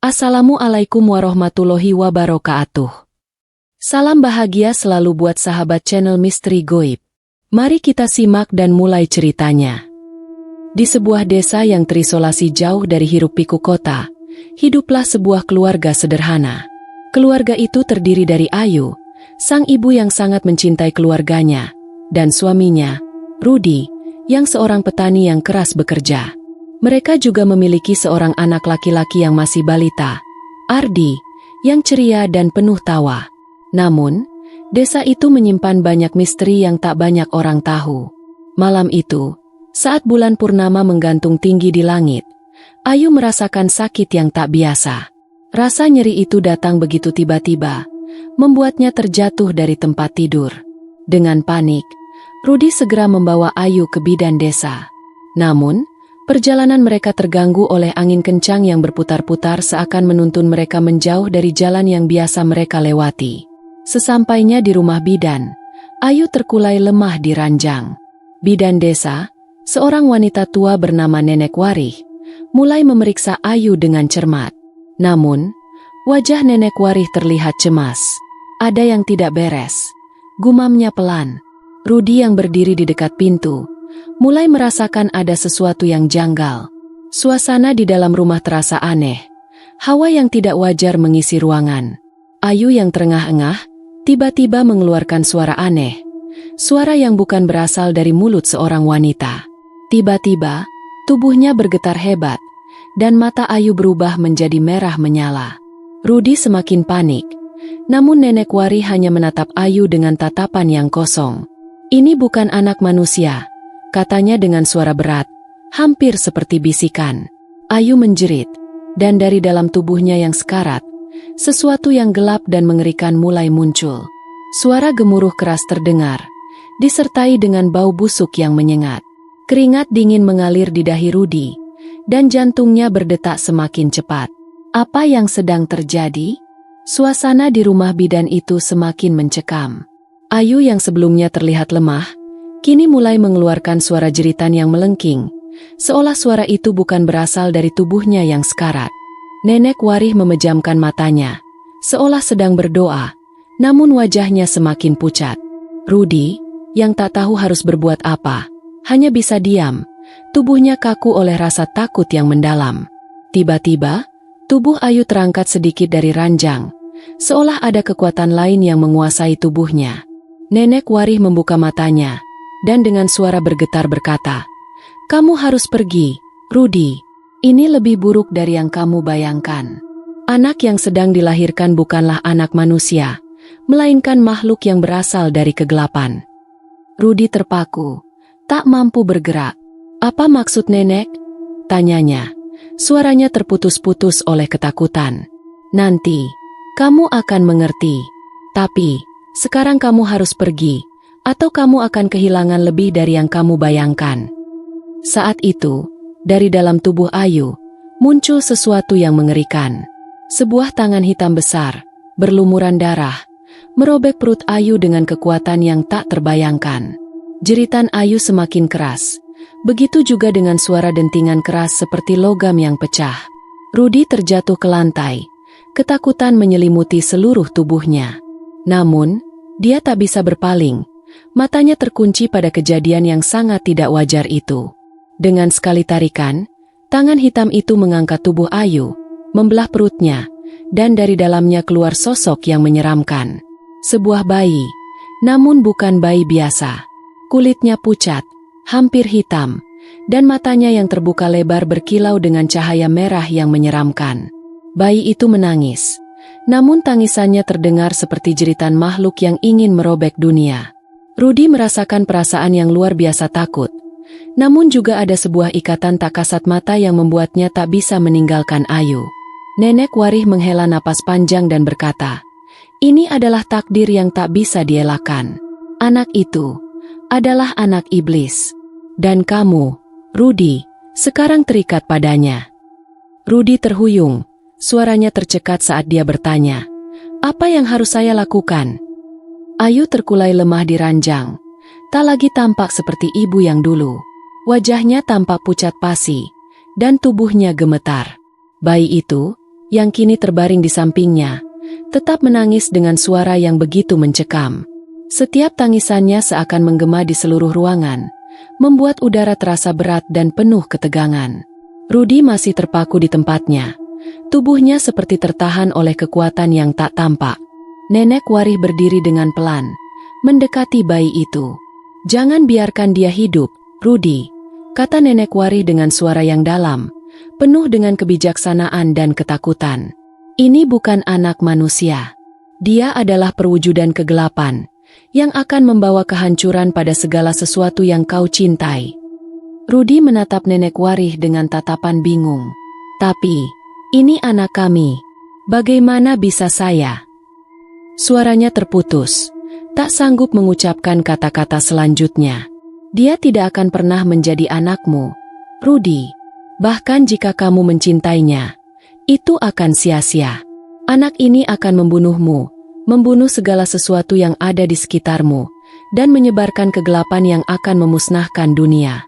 Assalamualaikum warahmatullahi wabarakatuh. Salam bahagia selalu buat sahabat channel Misteri Goib. Mari kita simak dan mulai ceritanya. Di sebuah desa yang terisolasi jauh dari hiruk-pikuk kota, hiduplah sebuah keluarga sederhana. Keluarga itu terdiri dari Ayu, sang ibu yang sangat mencintai keluarganya, dan suaminya, Rudi, yang seorang petani yang keras bekerja. Mereka juga memiliki seorang anak laki-laki yang masih balita, Ardi, yang ceria dan penuh tawa. Namun, desa itu menyimpan banyak misteri yang tak banyak orang tahu. Malam itu, saat bulan purnama menggantung tinggi di langit, Ayu merasakan sakit yang tak biasa. Rasa nyeri itu datang begitu tiba-tiba, membuatnya terjatuh dari tempat tidur. Dengan panik, Rudi segera membawa Ayu ke bidan desa. Namun, perjalanan mereka terganggu oleh angin kencang yang berputar-putar seakan menuntun mereka menjauh dari jalan yang biasa mereka lewati. Sesampainya di rumah bidan, Ayu terkulai lemah di ranjang. Bidan desa, seorang wanita tua bernama Nenek Warih, mulai memeriksa Ayu dengan cermat. Namun, wajah Nenek Warih terlihat cemas. Ada yang tidak beres, gumamnya pelan. Rudi yang berdiri di dekat pintu, mulai merasakan ada sesuatu yang janggal. Suasana di dalam rumah terasa aneh. Hawa yang tidak wajar mengisi ruangan. Ayu yang terengah-engah, tiba-tiba mengeluarkan suara aneh. Suara yang bukan berasal dari mulut seorang wanita. Tiba-tiba, tubuhnya bergetar hebat, dan mata Ayu berubah menjadi merah menyala. Rudi semakin panik, namun Nenek Wari hanya menatap Ayu dengan tatapan yang kosong. "Ini bukan anak manusia," katanya dengan suara berat, hampir seperti bisikan. Ayu menjerit, dan dari dalam tubuhnya yang sekarat, sesuatu yang gelap dan mengerikan mulai muncul. Suara gemuruh keras terdengar, disertai dengan bau busuk yang menyengat. Keringat dingin mengalir di dahi Rudi, dan jantungnya berdetak semakin cepat. Apa yang sedang terjadi? Suasana di rumah bidan itu semakin mencekam. Ayu yang sebelumnya terlihat lemah, kini mulai mengeluarkan suara jeritan yang melengking, seolah suara itu bukan berasal dari tubuhnya yang sekarat. Nenek Warih memejamkan matanya, seolah sedang berdoa, namun wajahnya semakin pucat. Rudi, yang tak tahu harus berbuat apa, hanya bisa diam, tubuhnya kaku oleh rasa takut yang mendalam. Tiba-tiba, tubuh Ayu terangkat sedikit dari ranjang, seolah ada kekuatan lain yang menguasai tubuhnya. Nenek Warih membuka matanya, dan dengan suara bergetar berkata, "Kamu harus pergi, Rudi. Ini lebih buruk dari yang kamu bayangkan. Anak yang sedang dilahirkan bukanlah anak manusia, melainkan makhluk yang berasal dari kegelapan." Rudi terpaku, tak mampu bergerak. "Apa maksud nenek?" tanyanya. Suaranya terputus-putus oleh ketakutan. "Nanti, kamu akan mengerti. Tapi, sekarang kamu harus pergi, atau kamu akan kehilangan lebih dari yang kamu bayangkan." Saat itu, dari dalam tubuh Ayu, muncul sesuatu yang mengerikan. Sebuah tangan hitam besar, berlumuran darah, merobek perut Ayu dengan kekuatan yang tak terbayangkan. Jeritan Ayu semakin keras, begitu juga dengan suara dentingan keras seperti logam yang pecah. Rudi terjatuh ke lantai, ketakutan menyelimuti seluruh tubuhnya. Namun, dia tak bisa berpaling, matanya terkunci pada kejadian yang sangat tidak wajar itu. Dengan sekali tarikan, tangan hitam itu mengangkat tubuh Ayu, membelah perutnya, dan dari dalamnya keluar sosok yang menyeramkan. Sebuah bayi, namun bukan bayi biasa. Kulitnya pucat, hampir hitam, dan matanya yang terbuka lebar berkilau dengan cahaya merah yang menyeramkan. Bayi itu menangis, namun tangisannya terdengar seperti jeritan makhluk yang ingin merobek dunia. Rudi merasakan perasaan yang luar biasa takut. Namun juga ada sebuah ikatan tak kasat mata yang membuatnya tak bisa meninggalkan Ayu. Nenek Warih menghela napas panjang dan berkata, "Ini adalah takdir yang tak bisa dielakkan. Anak itu adalah anak iblis. Dan kamu, Rudi, sekarang terikat padanya." Rudi terhuyung, suaranya tercekat saat dia bertanya, "Apa yang harus saya lakukan?" Ayu terkulai lemah di ranjang, tak lagi tampak seperti ibu yang dulu. Wajahnya tampak pucat pasi, dan tubuhnya gemetar. Bayi itu, yang kini terbaring di sampingnya, tetap menangis dengan suara yang begitu mencekam. Setiap tangisannya seakan menggema di seluruh ruangan, membuat udara terasa berat dan penuh ketegangan. Rudy masih terpaku di tempatnya. Tubuhnya seperti tertahan oleh kekuatan yang tak tampak. Nenek Warih berdiri dengan pelan, mendekati bayi itu. "Jangan biarkan dia hidup, Rudy," kata Nenek Warih dengan suara yang dalam, penuh dengan kebijaksanaan dan ketakutan. "Ini bukan anak manusia. Dia adalah perwujudan kegelapan, yang akan membawa kehancuran pada segala sesuatu yang kau cintai." Rudy menatap Nenek Warih dengan tatapan bingung. "Tapi, ini anak kami. Bagaimana bisa saya?" Suaranya terputus, tak sanggup mengucapkan kata-kata selanjutnya. "Dia tidak akan pernah menjadi anakmu, Rudy. Bahkan jika kamu mencintainya, itu akan sia-sia. Anak ini akan membunuhmu, membunuh segala sesuatu yang ada di sekitarmu, dan menyebarkan kegelapan yang akan memusnahkan dunia."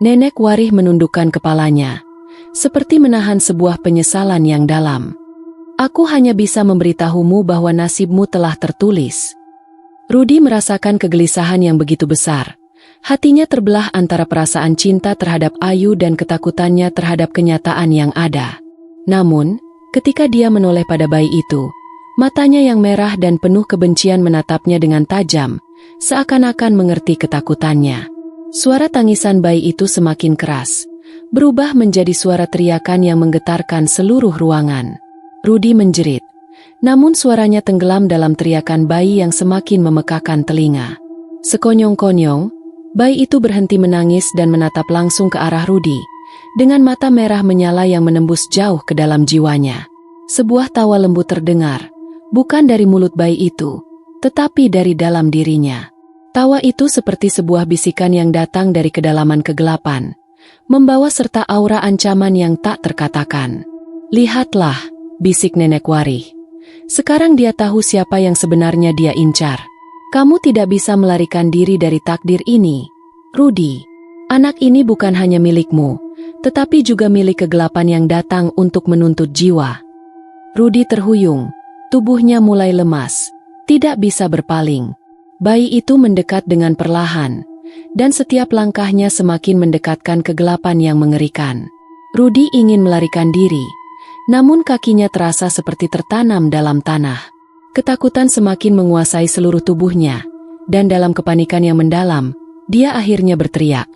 Nenek Warih menundukkan kepalanya, seperti menahan sebuah penyesalan yang dalam. "Aku hanya bisa memberitahumu bahwa nasibmu telah tertulis." Rudy merasakan kegelisahan yang begitu besar. Hatinya terbelah antara perasaan cinta terhadap Ayu dan ketakutannya terhadap kenyataan yang ada. Namun, ketika dia menoleh pada bayi itu, matanya yang merah dan penuh kebencian menatapnya dengan tajam, seakan-akan mengerti ketakutannya. Suara tangisan bayi itu semakin keras, berubah menjadi suara teriakan yang menggetarkan seluruh ruangan. Rudy menjerit, namun suaranya tenggelam dalam teriakan bayi yang semakin memekakan telinga. Sekonyong-konyong, bayi itu berhenti menangis dan menatap langsung ke arah Rudy, dengan mata merah menyala yang menembus jauh ke dalam jiwanya. Sebuah tawa lembut terdengar, bukan dari mulut bayi itu, tetapi dari dalam dirinya. Tawa itu seperti sebuah bisikan yang datang dari kedalaman kegelapan, membawa serta aura ancaman yang tak terkatakan. "Lihatlah," bisik Nenek Warih. "Sekarang dia tahu siapa yang sebenarnya dia incar. Kamu tidak bisa melarikan diri dari takdir ini, Rudy. Anak ini bukan hanya milikmu, tetapi juga milik kegelapan yang datang untuk menuntut jiwa." Rudy terhuyung, tubuhnya mulai lemas, tidak bisa berpaling. Bayi itu mendekat dengan perlahan, dan setiap langkahnya semakin mendekatkan kegelapan yang mengerikan. Rudy ingin melarikan diri, namun kakinya terasa seperti tertanam dalam tanah. Ketakutan semakin menguasai seluruh tubuhnya, dan dalam kepanikan yang mendalam, dia akhirnya berteriak,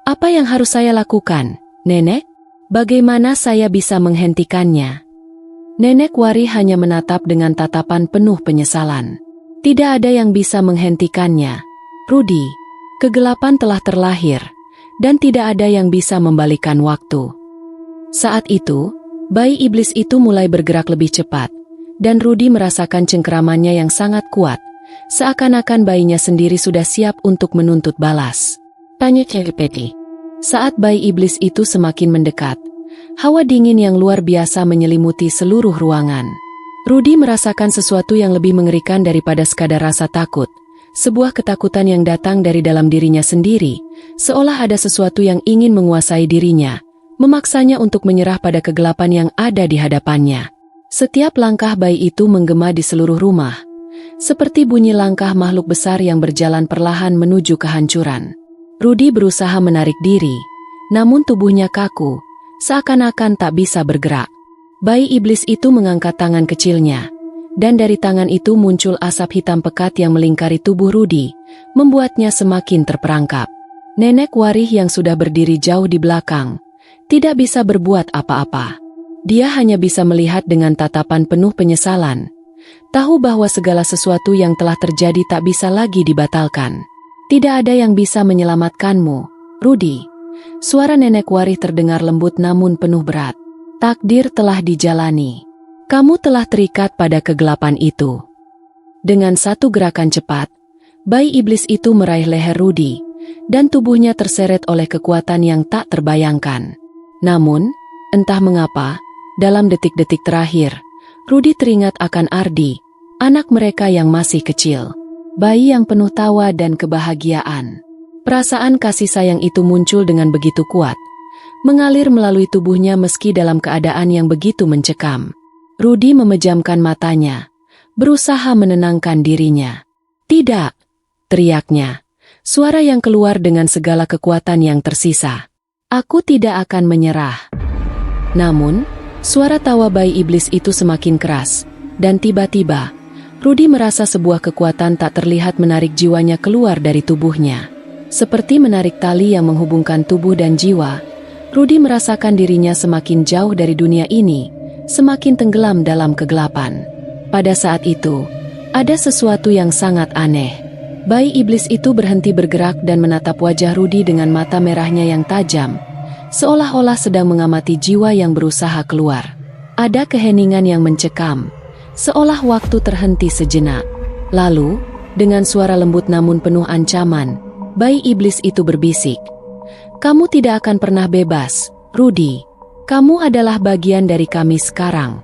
"Apa yang harus saya lakukan, Nenek? Bagaimana saya bisa menghentikannya?" Nenek Warih hanya menatap dengan tatapan penuh penyesalan. "Tidak ada yang bisa menghentikannya, Rudy. Kegelapan telah terlahir, dan tidak ada yang bisa membalikan waktu." Saat itu, bayi iblis itu mulai bergerak lebih cepat, dan Rudy merasakan cengkeramannya yang sangat kuat, seakan-akan bayinya sendiri sudah siap untuk menuntut balas. Tanya Ceripeti. Saat bayi iblis itu semakin mendekat, hawa dingin yang luar biasa menyelimuti seluruh ruangan. Rudy merasakan sesuatu yang lebih mengerikan daripada sekadar rasa takut, sebuah ketakutan yang datang dari dalam dirinya sendiri, seolah ada sesuatu yang ingin menguasai dirinya, memaksanya untuk menyerah pada kegelapan yang ada di hadapannya. Setiap langkah bayi itu menggema di seluruh rumah, seperti bunyi langkah makhluk besar yang berjalan perlahan menuju kehancuran. Rudy berusaha menarik diri, namun tubuhnya kaku, seakan-akan tak bisa bergerak. Bayi iblis itu mengangkat tangan kecilnya, dan dari tangan itu muncul asap hitam pekat yang melingkari tubuh Rudy, membuatnya semakin terperangkap. Nenek Warih yang sudah berdiri jauh di belakang, tidak bisa berbuat apa-apa. Dia hanya bisa melihat dengan tatapan penuh penyesalan, tahu bahwa segala sesuatu yang telah terjadi tak bisa lagi dibatalkan. "Tidak ada yang bisa menyelamatkanmu, Rudy." Suara Nenek Warih terdengar lembut namun penuh berat. "Takdir telah dijalani. Kamu telah terikat pada kegelapan itu." Dengan satu gerakan cepat, bayi iblis itu meraih leher Rudy, dan tubuhnya terseret oleh kekuatan yang tak terbayangkan. Namun, entah mengapa, dalam detik-detik terakhir, Rudy teringat akan Ardi, anak mereka yang masih kecil. Bayi yang penuh tawa dan kebahagiaan. Perasaan kasih sayang itu muncul dengan begitu kuat, mengalir melalui tubuhnya meski dalam keadaan yang begitu mencekam. Rudy memejamkan matanya, berusaha menenangkan dirinya. "Tidak!" teriaknya. Suara yang keluar dengan segala kekuatan yang tersisa. "Aku tidak akan menyerah." Namun, suara tawa bayi iblis itu semakin keras, dan tiba-tiba, Rudy merasa sebuah kekuatan tak terlihat menarik jiwanya keluar dari tubuhnya. Seperti menarik tali yang menghubungkan tubuh dan jiwa, Rudy merasakan dirinya semakin jauh dari dunia ini, semakin tenggelam dalam kegelapan. Pada saat itu, ada sesuatu yang sangat aneh. Bayi iblis itu berhenti bergerak dan menatap wajah Rudy dengan mata merahnya yang tajam, seolah-olah sedang mengamati jiwa yang berusaha keluar. Ada keheningan yang mencekam, seolah waktu terhenti sejenak. Lalu, dengan suara lembut namun penuh ancaman, bayi iblis itu berbisik, "Kamu tidak akan pernah bebas, Rudy. Kamu adalah bagian dari kami sekarang."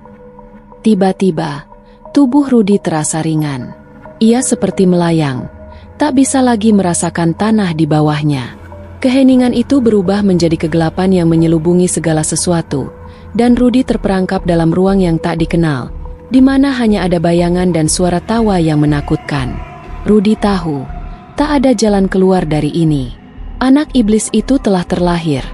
Tiba-tiba, tubuh Rudy terasa ringan. Ia seperti melayang, tak bisa lagi merasakan tanah di bawahnya. Keheningan itu berubah menjadi kegelapan yang menyelubungi segala sesuatu, dan Rudy terperangkap dalam ruang yang tak dikenal, di mana hanya ada bayangan dan suara tawa yang menakutkan. Rudy tahu, tak ada jalan keluar dari ini. Anak iblis itu telah terlahir,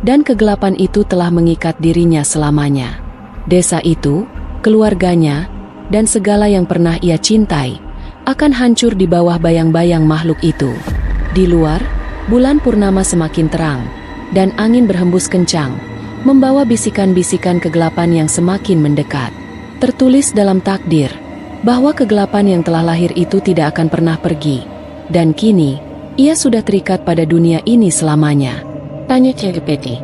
dan kegelapan itu telah mengikat dirinya selamanya. Desa itu, keluarganya, dan segala yang pernah ia cintai akan hancur di bawah bayang-bayang makhluk itu. Di luar, bulan purnama semakin terang, dan angin berhembus kencang, membawa bisikan-bisikan kegelapan yang semakin mendekat. Tertulis dalam takdir, bahwa kegelapan yang telah lahir itu tidak akan pernah pergi, dan kini, ia sudah terikat pada dunia ini selamanya. Tanya ChatGPT.